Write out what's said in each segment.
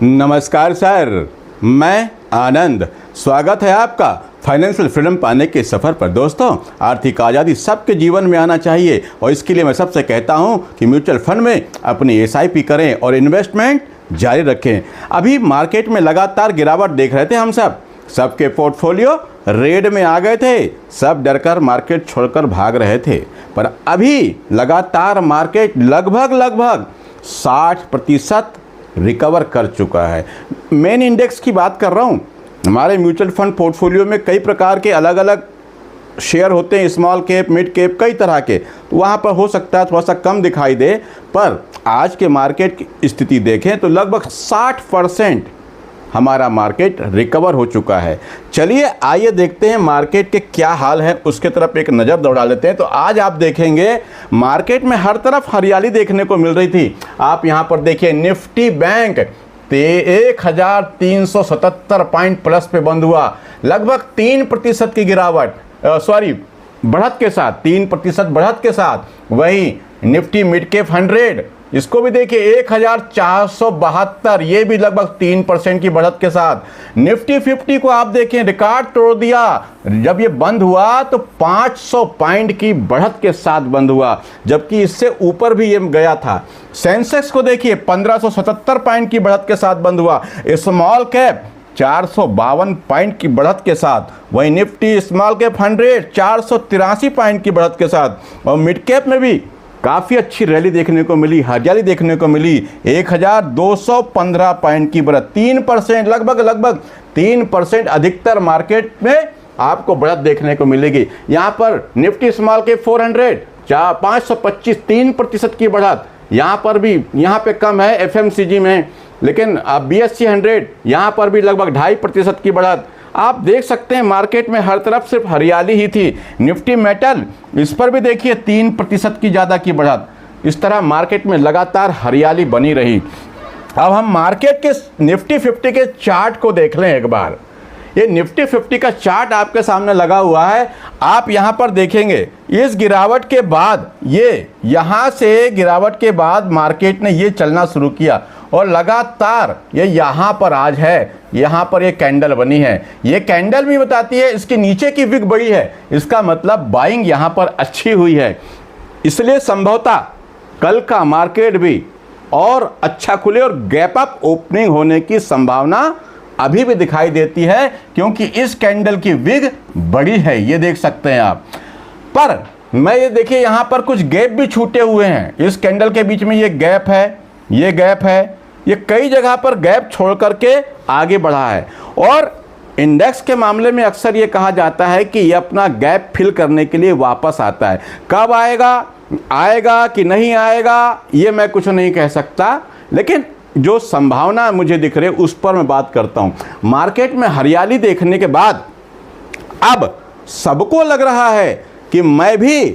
नमस्कार सर, मैं आनंद। स्वागत है आपका फाइनेंशियल फ्रीडम पाने के सफ़र पर। दोस्तों, आर्थिक आज़ादी सबके जीवन में आना चाहिए और इसके लिए मैं सबसे कहता हूं कि म्यूचुअल फंड में अपनी एसआईपी करें और इन्वेस्टमेंट जारी रखें। अभी मार्केट में लगातार गिरावट देख रहे थे हम सबके पोर्टफोलियो रेड में आ गए थे। सब डरकर मार्केट छोड़कर भाग रहे थे, पर अभी लगातार मार्केट लगभग 60% रिकवर कर चुका है। मेन इंडेक्स की बात कर रहा हूँ। हमारे म्यूचुअल फंड पोर्टफोलियो में कई प्रकार के अलग अलग शेयर होते हैं, स्मॉल कैप, मिड कैप, कई तरह के। तो वहाँ पर हो सकता है थोड़ा सा कम दिखाई दे, पर आज के मार्केट की स्थिति देखें तो लगभग 60% हमारा मार्केट रिकवर हो चुका है। चलिए आइए देखते हैं मार्केट के क्या हाल है, उसके तरफ एक नज़र दौड़ा लेते हैं। तो आज आप देखेंगे मार्केट में हर तरफ हरियाली देखने को मिल रही थी। आप यहाँ पर देखिए, निफ्टी बैंक 1377 पॉइंट प्लस पे बंद हुआ, लगभग 3% की गिरावट, बढ़त के साथ, 3% बढ़त के साथ। वहीं निफ्टी मिड कैप 100, इसको भी देखिए 1472, ये भी लगभग 3% की बढ़त के साथ। निफ्टी 50 को आप देखें, रिकॉर्ड तोड़ दिया। जब ये बंद हुआ तो 500 पॉइंट की बढ़त के साथ बंद हुआ, जबकि इससे ऊपर भी ये गया था। सेंसेक्स को देखिए, 1577 पॉइंट की बढ़त के साथ बंद हुआ। स्मॉल कैप 452 पॉइंट की बढ़त के साथ। वहीं निफ्टी स्मॉल कैप 100 483 पॉइंट की बढ़त के साथ। और मिड कैप में भी काफ़ी अच्छी रैली देखने को मिली, हरियाली देखने को मिली। 1215 पॉइंट की बढ़त, 3%, लगभग 3% अधिकतर मार्केट में आपको बढ़त देखने को मिलेगी। यहाँ पर निफ्टी स्मॉल कैप 400 525, 3% की बढ़त। यहाँ पर भी, यहाँ पे कम है एफएमसीजी में, लेकिन BSE 100 यहाँ पर भी लगभग 2.5% की बढ़त। आप देख सकते हैं मार्केट में हर तरफ सिर्फ हरियाली ही थी। निफ्टी मेटल, इस पर भी देखिए 3% की ज़्यादा की बढ़त। इस तरह मार्केट में लगातार हरियाली बनी रही। अब हम मार्केट के निफ्टी 50 के चार्ट को देख लें एक बार। ये निफ्टी 50 का चार्ट आपके सामने लगा हुआ है। आप यहाँ पर देखेंगे, इस गिरावट के बाद, ये यहाँ से गिरावट के बाद मार्केट ने ये चलना शुरू किया और लगातार ये यहाँ पर आज है, यहाँ पर ये कैंडल बनी है। ये कैंडल भी बताती है इसके नीचे की विक बड़ी है, इसका मतलब बाइंग यहाँ पर अच्छी हुई है। इसलिए संभवतः कल का मार्केट भी और अच्छा खुले और गैप अप ओपनिंग होने की संभावना अभी भी दिखाई देती है, क्योंकि इस कैंडल की विग बड़ी है, ये देख सकते हैं आप। पर मैं ये देखिए, यहाँ पर कुछ गैप भी छूटे हुए हैं। इस कैंडल के बीच में ये गैप है, ये गैप है, ये कई जगह पर गैप छोड़ करके आगे बढ़ा है। और इंडेक्स के मामले में अक्सर ये कहा जाता है कि ये अपना गैप फिल करने के लिए वापस आता है। कब आएगा कि नहीं आएगा, ये मैं कुछ नहीं कह सकता, लेकिन जो संभावना मुझे दिख रही है उस पर मैं बात करता हूँ। मार्केट में हरियाली देखने के बाद अब सबको लग रहा है कि मैं भी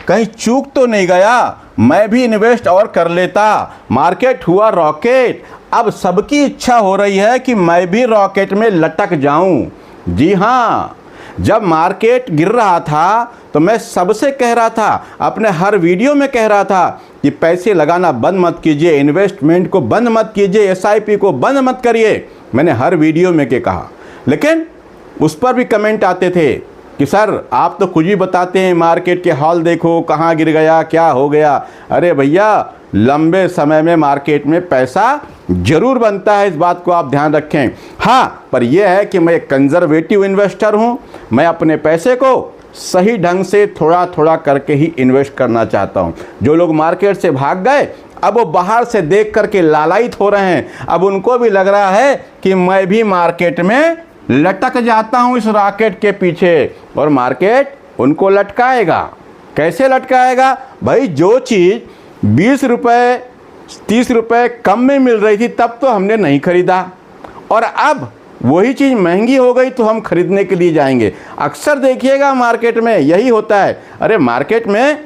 कहीं चूक तो नहीं गया, मैं भी इन्वेस्ट और कर लेता। मार्केट हुआ रॉकेट, अब सबकी इच्छा हो रही है कि मैं भी रॉकेट में लटक जाऊं। जी हाँ, जब मार्केट गिर रहा था तो मैं सबसे कह रहा था, अपने हर वीडियो में कह रहा था कि पैसे लगाना बंद मत कीजिए, इन्वेस्टमेंट को बंद मत कीजिए, एसआईपी को बंद मत करिए। मैंने हर वीडियो में के कहा, लेकिन उस पर भी कमेंट आते थे कि सर आप तो कुछ भी बताते हैं, मार्केट के हाल देखो, कहाँ गिर गया, क्या हो गया। अरे भैया, लंबे समय में मार्केट में पैसा जरूर बनता है, इस बात को आप ध्यान रखें। हाँ, पर यह है कि मैं एक कंजर्वेटिव इन्वेस्टर हूँ। मैं अपने पैसे को सही ढंग से थोड़ा थोड़ा करके ही इन्वेस्ट करना चाहता हूँ। जो लोग मार्केट से भाग गए, अब वो बाहर से देख करके लालायित हो रहे हैं। अब उनको भी लग रहा है कि मैं भी मार्केट में लटक जाता हूँ इस रॉकेट के पीछे, और मार्केट उनको लटकाएगा। कैसे लटकाएगा भाई? जो चीज़ 20 रुपये 30 रुपये कम में मिल रही थी तब तो हमने नहीं खरीदा, और अब वही चीज़ महंगी हो गई तो हम खरीदने के लिए जाएंगे। अक्सर देखिएगा मार्केट में यही होता है। अरे मार्केट में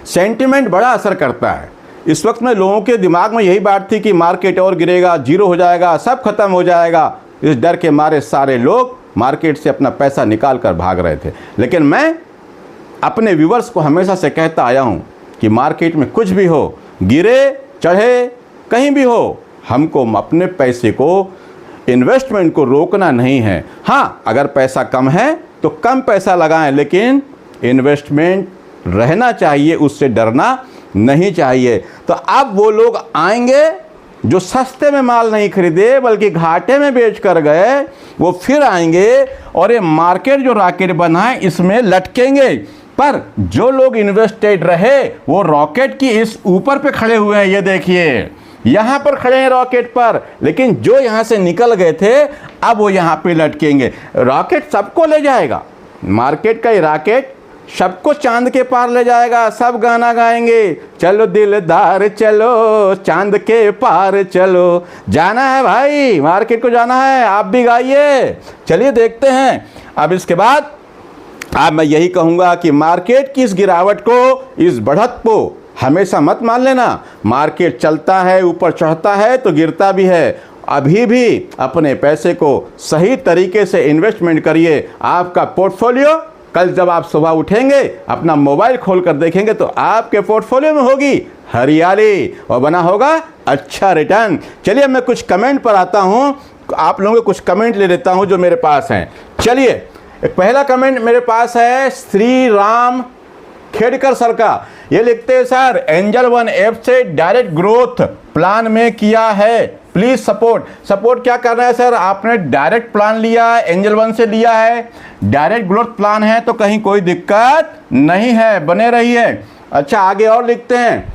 सेंटिमेंट बड़ा असर करता है। इस वक्त में लोगों के दिमाग में यही बात थी कि मार्केट और गिरेगा, जीरो हो जाएगा, सब खत्म हो जाएगा। इस डर के मारे सारे लोग मार्केट से अपना पैसा निकाल कर भाग रहे थे। लेकिन मैं अपने व्यूवर्स को हमेशा से कहता आया हूँ कि मार्केट में कुछ भी हो, गिरे चढ़े कहीं भी हो, हमको अपने पैसे को, इन्वेस्टमेंट को रोकना नहीं है। हाँ, अगर पैसा कम है तो कम पैसा लगाएं, लेकिन इन्वेस्टमेंट रहना चाहिए, उससे डरना नहीं चाहिए। तो अब वो लोग आएंगे जो सस्ते में माल नहीं खरीदे बल्कि घाटे में बेच कर गए, वो फिर आएंगे और ये मार्केट जो रॉकेट बना है इसमें लटकेंगे। पर जो लोग इन्वेस्टेड रहे वो रॉकेट की इस ऊपर पे खड़े हुए हैं, ये देखिए यहाँ पर खड़े हैं रॉकेट पर, लेकिन जो यहाँ से निकल गए थे अब वो यहाँ पे लटकेंगे। रॉकेट सबको ले जाएगा, मार्केट का ये रॉकेट सबको चांद के पार ले जाएगा। सब गाना गाएंगे, चलो दिलदार चलो चांद के पार चलो। जाना है भाई, मार्केट को जाना है, आप भी गाइए। चलिए देखते हैं। अब इसके बाद अब मैं यही कहूँगा कि मार्केट की इस गिरावट को, इस बढ़त को हमेशा मत मान लेना। मार्केट चलता है, ऊपर चढ़ता है तो गिरता भी है। अभी भी अपने पैसे को सही तरीके से इन्वेस्टमेंट करिए। आपका पोर्टफोलियो कल जब आप सुबह उठेंगे अपना मोबाइल खोल कर देखेंगे तो आपके पोर्टफोलियो में होगी हरियाली और बना होगा अच्छा रिटर्न। चलिए मैं कुछ कमेंट पर आता हूँ, आप लोगों के कुछ कमेंट ले लेता हूँ जो मेरे पास हैं। चलिए, एक पहला कमेंट मेरे पास है श्री राम खेड़कर सर का। ये लिखते हैं, सर एंजल वन ऐप से डायरेक्ट ग्रोथ प्लान में किया है, प्लीज सपोर्ट क्या करना है सर? आपने डायरेक्ट प्लान लिया है, एंजल वन से लिया है, डायरेक्ट ग्रोथ प्लान है तो कहीं कोई दिक्कत नहीं है, बने रहिए। अच्छा, आगे और लिखते हैं,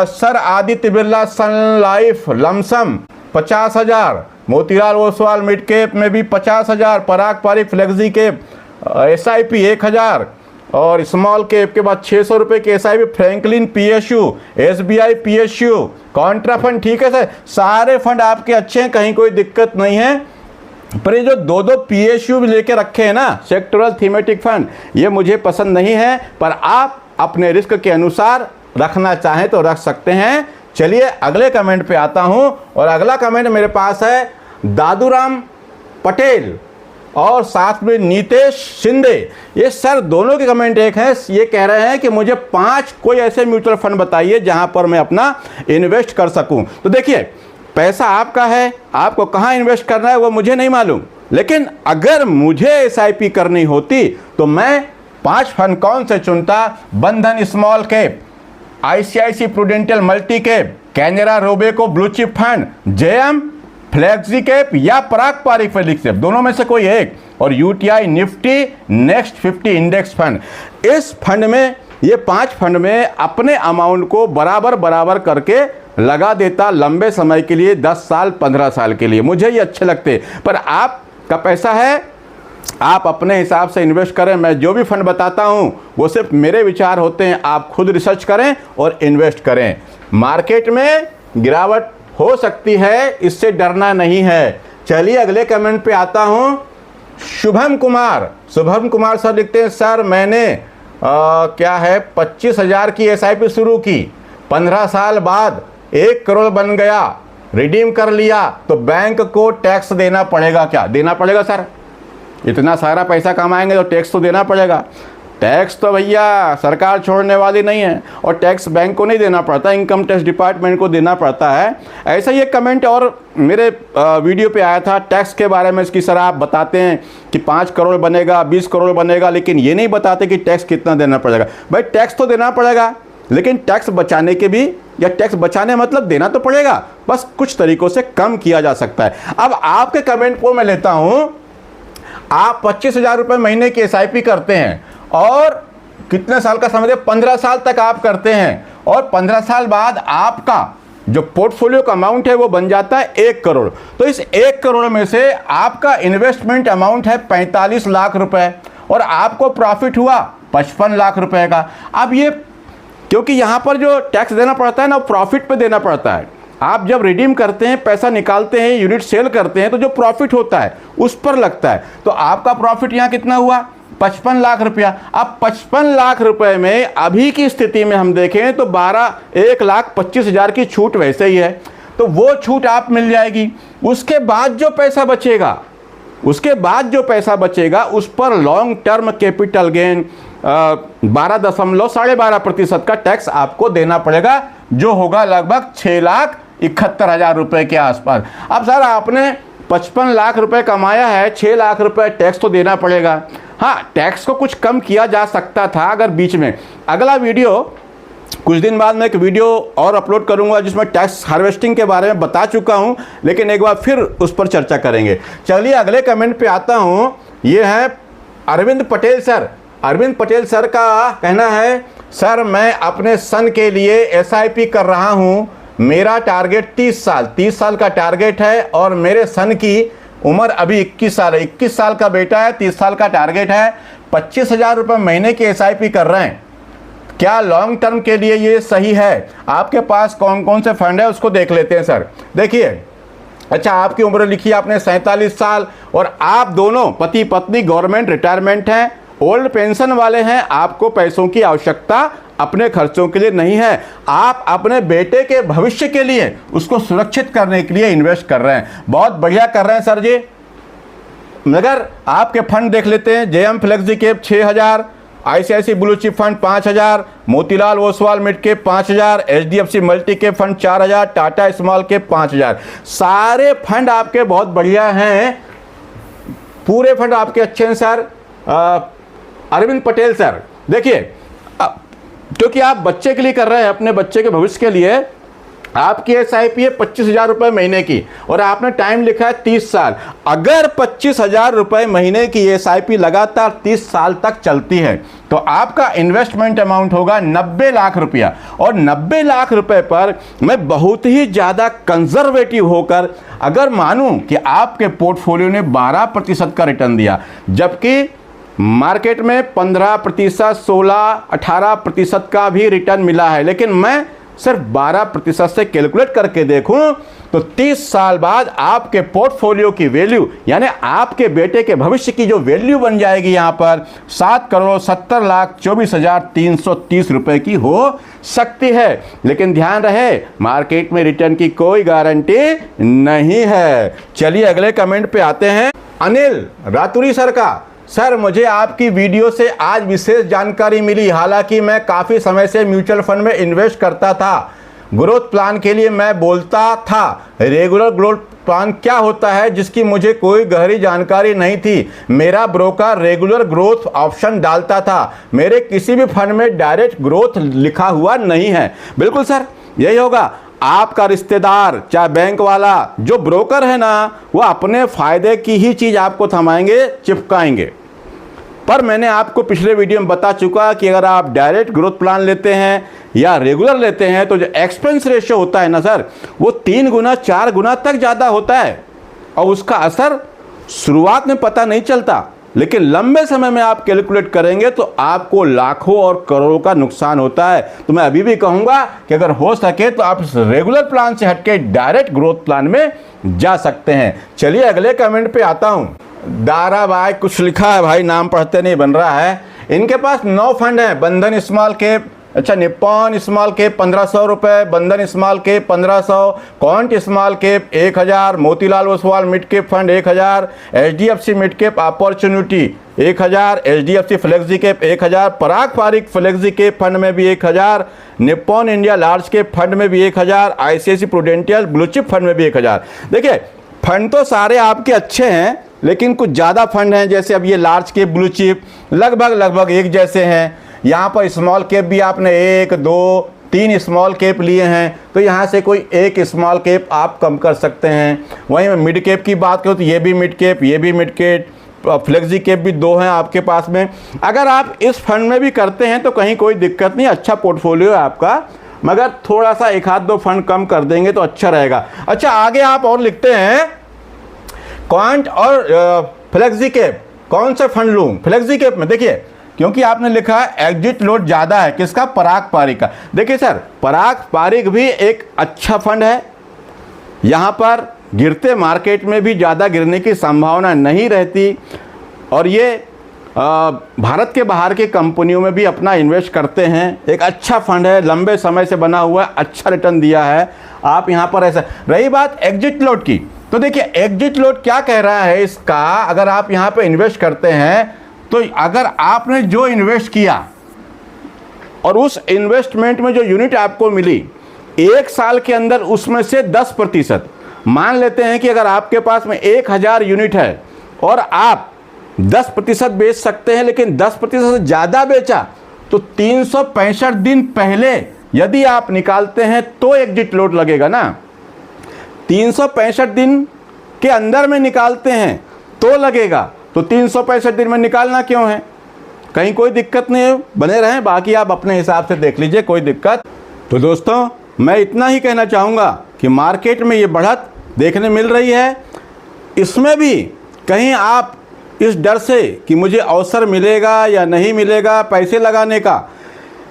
sir Aditya Birla sun life lumpsum 50,000, Motilal Oswal mid cap में भी 50,000, Parag Parikh flexi cap SIP 1,000 और स्मॉल कैप के बाद 600 रुपये के SIP, Franklin PSU, SBI PSU, Contra fund. ठीक है सर, सारे फंड आपके अच्छे हैं, कहीं कोई दिक्कत नहीं है। पर ये जो दो PSU भी लेके रखे हैं ना, सेक्टोरल थीमेटिक फंड, ये मुझे पसंद नहीं है, पर आप अपने रिस्क के अनुसार रखना चाहें तो रख सकते हैं। चलिए अगले कमेंट पे आता हूं, और अगला कमेंट मेरे पास है दादूराम पटेल और साथ में नीतेश शिंदे। ये सर दोनों के कमेंट एक हैं। ये कह रहे हैं कि मुझे 5 कोई ऐसे म्यूचुअल फंड बताइए जहां पर मैं अपना इन्वेस्ट कर सकूं। तो देखिए, पैसा आपका है, आपको कहां इन्वेस्ट करना है वो मुझे नहीं मालूम, लेकिन अगर मुझे SIP करनी होती तो मैं 5 फंड कौन से चुनता? बंधन small cap, ICICI prudential multi cap, Canara Robeco blue chip fund, JM flexi cap या पराग पारिक फेलिक्स कैप, दोनों में से कोई एक, और UTI Nifty next 50 index fund. इस फंड में, ये 5 फंड में अपने अमाउंट को बराबर करके लगा देता लंबे समय के लिए, 10 साल 15 साल के लिए। मुझे ये अच्छे लगते, पर आपका पैसा है, आप अपने हिसाब से इन्वेस्ट करें। मैं जो भी फंड बताता हूं वो सिर्फ मेरे विचार होते हैं, आप खुद रिसर्च करें और इन्वेस्ट करें। मार्केट में गिरावट हो सकती है, इससे डरना नहीं है। चलिए अगले कमेंट पे आता हूं। शुभम कुमार सर लिखते हैं, सर मैंने क्या है 25,000 की SIP शुरू की, 15 साल बाद 1 करोड़ बन गया, रिडीम कर लिया, तो बैंक को टैक्स देना पड़ेगा क्या? देना पड़ेगा सर, इतना सारा पैसा कमाएंगे तो टैक्स तो देना पड़ेगा। टैक्स तो भैया सरकार छोड़ने वाली नहीं है, और टैक्स बैंक को नहीं देना पड़ता, इनकम टैक्स डिपार्टमेंट को देना पड़ता है। ऐसा ही एक कमेंट और मेरे वीडियो पे आया था टैक्स के बारे में, इसकी सर आप बताते हैं कि 5 करोड़ बनेगा, 20 करोड़ बनेगा, लेकिन ये नहीं बताते कि टैक्स कितना देना पड़ेगा। भाई टैक्स तो देना पड़ेगा, लेकिन टैक्स बचाने के भी, या टैक्स बचाने मतलब देना तो पड़ेगा, बस कुछ तरीकों से कम किया जा सकता है। अब आपके कमेंट को मैं लेता हूँ, आप 25,000 रुपये महीने की SIP करते हैं और कितने साल का समय? 15 साल तक आप करते हैं, और 15 साल बाद आपका जो पोर्टफोलियो का अमाउंट है वो बन जाता है 1 करोड़। तो इस 1 करोड़ में से आपका इन्वेस्टमेंट अमाउंट है 45 लाख रुपए, और आपको प्रॉफिट हुआ 55 लाख रुपए का। अब ये, क्योंकि यहाँ पर जो टैक्स देना पड़ता है ना, प्रॉफिट पे देना पड़ता है। आप जब रिडीम करते हैं, पैसा निकालते हैं, यूनिट सेल करते हैं, तो जो प्रॉफिट होता है उस पर लगता है। तो आपका प्रॉफिट यहाँ कितना हुआ? 55 लाख रुपया। अब 55 लाख रुपए में अभी की स्थिति में हम देखें तो 1,25,000 की छूट वैसे ही है, तो वो छूट आप मिल जाएगी। उसके बाद जो पैसा बचेगा, उस पर लॉन्ग टर्म कैपिटल गेन 12.5% का टैक्स आपको देना पड़ेगा, जो होगा लगभग 6 लाख 71,000 रुपये के आसपास। अब सर आपने 55 लाख रुपए कमाया है, 6 लाख रुपए टैक्स तो देना पड़ेगा। हाँ, टैक्स को कुछ कम किया जा सकता था अगर बीच में। अगला वीडियो कुछ दिन बाद मैं एक वीडियो और अपलोड करूंगा जिसमें टैक्स हार्वेस्टिंग के बारे में बता चुका हूं, लेकिन एक बार फिर उस पर चर्चा करेंगे। चलिए अगले कमेंट पे आता हूं। ये है अरविंद पटेल सर। अरविंद पटेल सर का कहना है, सर मैं अपने सन के लिए SIP कर रहा हूं। मेरा टारगेट 30 साल का टारगेट है और मेरे सन की उम्र अभी 21 साल है। 21 साल का बेटा है, 30 साल का टारगेट है। 25,000 रुपये महीने की SIP कर रहे हैं। क्या लॉन्ग टर्म के लिए ये सही है? आपके पास कौन कौन से फंड है उसको देख लेते हैं सर। देखिए, अच्छा आपकी उम्र लिखी आपने 47 साल और आप दोनों पति पत्नी गवर्नमेंट रिटायरमेंट हैं, ओल्ड पेंशन वाले हैं। आपको पैसों की आवश्यकता अपने खर्चों के लिए नहीं है। आप अपने बेटे के भविष्य के लिए उसको सुरक्षित करने के लिए इन्वेस्ट कर रहे हैं। बहुत बढ़िया कर रहे हैं सर जी। मगर आपके फंड देख लेते हैं। JM flexi cap 6,000, ICICI blue chip fund 5,000, Motilal Oswal mid cap 5,000, HDFC multi cap fund 4,000, Tata small cap 5,000। सारे फंड आपके बहुत बढ़िया हैं, पूरे फंड आपके अच्छे हैं सर। अरविंद पटेल सर, देखिए क्योंकि आप बच्चे के लिए कर रहे हैं, अपने बच्चे के भविष्य के लिए, आपकी SIP है 25,000 रुपये महीने की और आपने टाइम लिखा है 30 साल। अगर 25,000 रुपये महीने की SIP लगातार 30 साल तक चलती है तो आपका इन्वेस्टमेंट अमाउंट होगा 90 लाख रुपया। और 90 लाख रुपए पर मैं बहुत ही ज़्यादा कंजर्वेटिव होकर अगर मानूं कि आपके पोर्टफोलियो ने 12% का रिटर्न दिया, जबकि मार्केट में 15%, 16, 18% का भी रिटर्न मिला है, लेकिन मैं सिर्फ 12% से कैलकुलेट करके देखूं तो 30 साल बाद आपके पोर्टफोलियो की वैल्यू यानी आपके बेटे के भविष्य की जो वैल्यू बन जाएगी यहां पर 7,70,24,330 रुपए की हो सकती है। लेकिन ध्यान रहे, मार्केट में रिटर्न की कोई गारंटी नहीं है। चलिए अगले कमेंट पे आते हैं। अनिल रातुरी सर का, सर मुझे आपकी वीडियो से आज विशेष जानकारी मिली। हालांकि मैं काफ़ी समय से म्यूचुअल फंड में इन्वेस्ट करता था। ग्रोथ प्लान के लिए मैं बोलता था। रेगुलर ग्रोथ प्लान क्या होता है जिसकी मुझे कोई गहरी जानकारी नहीं थी। मेरा ब्रोकर रेगुलर ग्रोथ ऑप्शन डालता था। मेरे किसी भी फंड में डायरेक्ट ग्रोथ लिखा हुआ नहीं है। बिल्कुल सर, यही होगा। आपका रिश्तेदार चाहे बैंक वाला जो ब्रोकर है ना, वो अपने फायदे की ही चीज़ आपको थमाएंगे, चिपकाएंगे। पर मैंने आपको पिछले वीडियो में बता चुका कि अगर आप डायरेक्ट ग्रोथ प्लान लेते हैं या रेगुलर लेते हैं तो जो एक्सपेंस रेशियो होता है ना सर, वो 3 गुना 4 गुना तक ज़्यादा होता है और उसका असर शुरुआत में पता नहीं चलता, लेकिन लंबे समय में आप कैलकुलेट करेंगे तो आपको लाखों और करोड़ों का नुकसान होता है। तो मैं अभी भी कहूंगा कि अगर हो सके तो आप रेगुलर प्लान से हटके डायरेक्ट ग्रोथ प्लान में जा सकते हैं। चलिए अगले कमेंट पे आता हूं। दारा भाई कुछ लिखा है भाई, नाम पढ़ते नहीं बन रहा है। इनके पास 9 फंड हैं। बंधन स्मॉल कैप, अच्छा निप्पॉन स्मॉल कैप 1500 रुपये, बंधन small cap 1500, quant small cap 1000, Motilal Oswal mid cap fund 1000, HDFC mid cap opportunity 1000, HDFC flexi cap 1000, पराग पारिक फ्लेक्सी कैप फंड में भी 1000, Nippon India large cap fund में भी 1000, ICICI prudential blue chip fund में भी 1000। देखिए fund तो सारे आपके अच्छे हैं, लेकिन कुछ ज़्यादा फंड हैं, जैसे अब ये लार्ज कैप ब्लू चिप लगभग एक जैसे हैं। यहाँ पर स्मॉल कैप भी आपने 1, 2, 3 स्मॉल कैप लिए हैं, तो यहाँ से कोई एक स्मॉल कैप आप कम कर सकते हैं। वहीं मिड कैप की बात करूँ तो ये भी मिड कैप, ये भी मिड कैप, फ्लेक्सी कैप भी 2 हैं आपके पास में। अगर आप इस फंड में भी करते हैं तो कहीं कोई दिक्कत नहीं, अच्छा पोर्टफोलियो है आपका, मगर थोड़ा सा 1-2 फंड कम कर देंगे तो अच्छा रहेगा। अच्छा आगे आप और लिखते हैं क्वांट और फ्लेक्सी कैप, कौन से फंड लूँ? फ्लेक्सी कैप में देखिए, क्योंकि आपने लिखा है एग्जिट लोड ज़्यादा है, किसका? पराग पारिक का। देखिए सर, पराग पारिक भी एक अच्छा फंड है। यहाँ पर गिरते मार्केट में भी ज़्यादा गिरने की संभावना नहीं रहती और ये भारत के बाहर की कंपनियों में भी अपना इन्वेस्ट करते हैं। एक अच्छा फंड है, लंबे समय से बना हुआ है, अच्छा रिटर्न दिया है। आप यहाँ पर ऐसा, रही बात एग्जिट लोड की, तो देखिए एग्जिट लोड क्या कह रहा है इसका, अगर आप यहाँ पे इन्वेस्ट करते हैं तो अगर आपने जो इन्वेस्ट किया और उस इन्वेस्टमेंट में जो यूनिट आपको मिली 1 साल के अंदर उसमें से 10%, मान लेते हैं कि अगर आपके पास में 1000 यूनिट है और आप 10% बेच सकते हैं, लेकिन 10% से ज़्यादा बेचा तो 365 दिन पहले यदि आप निकालते हैं तो एग्जिट लोड लगेगा ना। 365 दिन के अंदर में निकालते हैं तो लगेगा, तो 365 दिन में निकालना क्यों है? कहीं कोई दिक्कत नहीं है, बने रहें, बाकी आप अपने हिसाब से देख लीजिए, कोई दिक्कत। तो दोस्तों मैं इतना ही कहना चाहूँगा कि मार्केट में ये बढ़त देखने मिल रही है, इसमें भी कहीं आप इस डर से कि मुझे अवसर मिलेगा या नहीं मिलेगा पैसे लगाने का,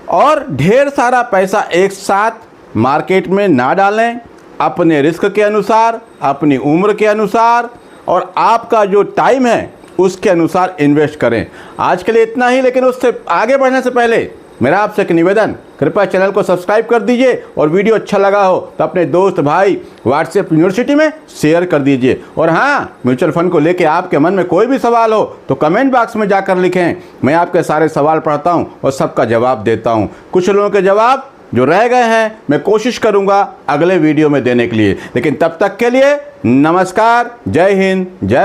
और ढेर सारा पैसा एक साथ मार्केट में ना डालें। अपने रिस्क के अनुसार, अपनी उम्र के अनुसार और आपका जो टाइम है उसके अनुसार इन्वेस्ट करें। आज के लिए इतना ही, लेकिन उससे आगे बढ़ने से पहले मेरा आपसे एक निवेदन, कृपया चैनल को सब्सक्राइब कर दीजिए और वीडियो अच्छा लगा हो तो अपने दोस्त भाई व्हाट्सएप यूनिवर्सिटी में शेयर कर दीजिए। और हाँ, म्यूचुअल फंड को लेके आपके मन में कोई भी सवाल हो तो कमेंट बॉक्स में जाकर लिखें, मैं आपके सारे सवाल पढ़ता हूँ और सबका जवाब देता हूँ। कुछ लोगों के जवाब जो रह गए हैं मैं कोशिश करूँगा अगले वीडियो में देने के लिए, लेकिन तब तक के लिए नमस्कार, जय हिंद, जय